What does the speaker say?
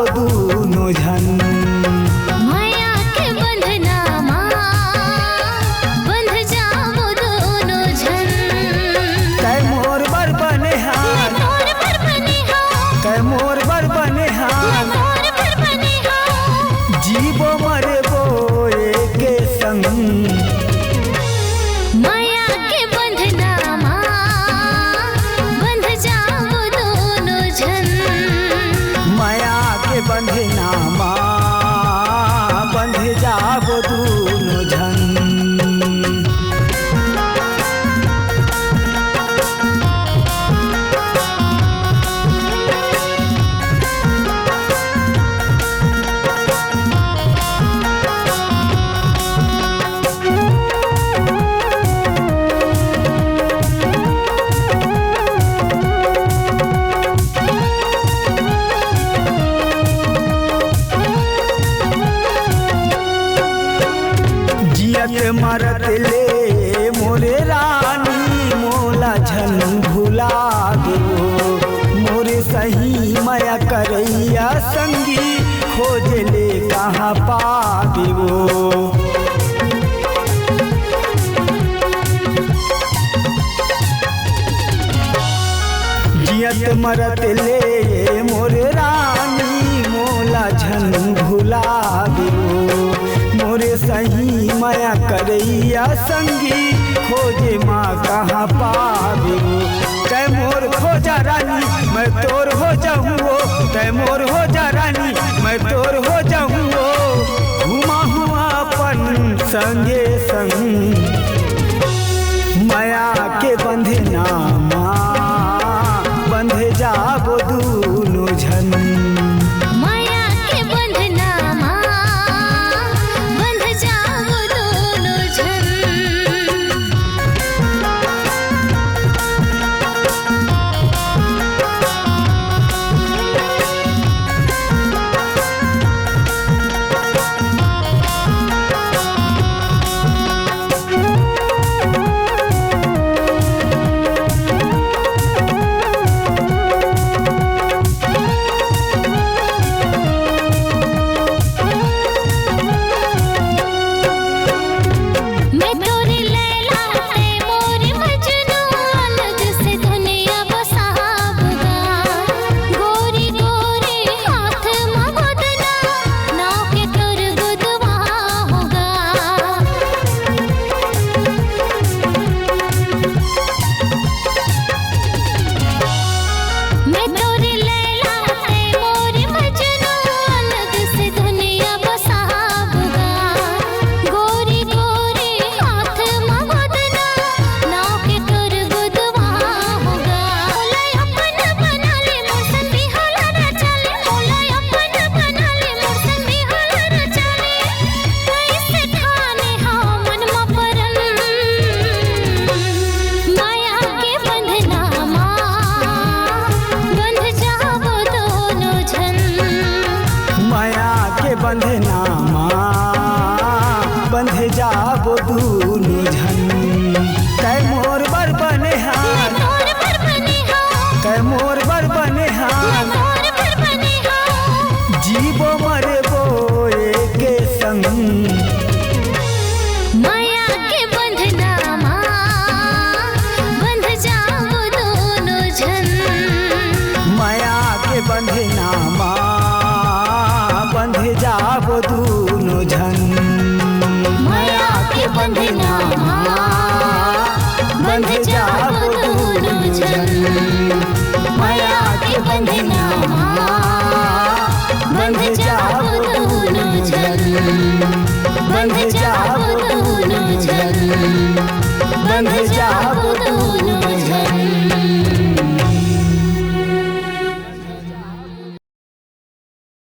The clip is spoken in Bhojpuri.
जाबो दूनो झन। माया के बंधना बंध जाबो दूनो झन। कै मोर बर बनिहार कै मोर बर बनिहार जीवो मरबो एके संग। माया के बंधना बंध जाबो दूनो झन। माया के बंधना बंध जाबो दूनो झन। जियत मरत ले मोरे रानी मोला झन भुला दो। मोरे सही माया करैया संगी खोज ले कहाँ पाबो। जियत मरत ले मोरे रानी मोला झन भुला दो। मोरे सही माया करैया संगी खोजे माँ कहाँ पाबो। तै मोर खोजा रानी मैं तोर हो जाऊँ। तै मोर हो जा रानी मैं तोर हो जाऊँ। घुमा हुआ अपन संगे संग। माया के बंधना बंध जाबो दूनो झन। माया के बंधना बंध जाबो दूनो झन। बंधना बंध जाबो दूनो झन। कै मोर बर बनिहार कै मोर बर बनिहार जीवो मरबो एके संग। माया के बंधना बंध जाबो दूनो झन। माया के बंधना बंध जाबो दूनो झन। माया के बंधना बंध जाबो दूनो झन। माया के बंधना बंध जाबो दूनो झन। बंध जाबो दूनो झन। बंध जाबो दूनो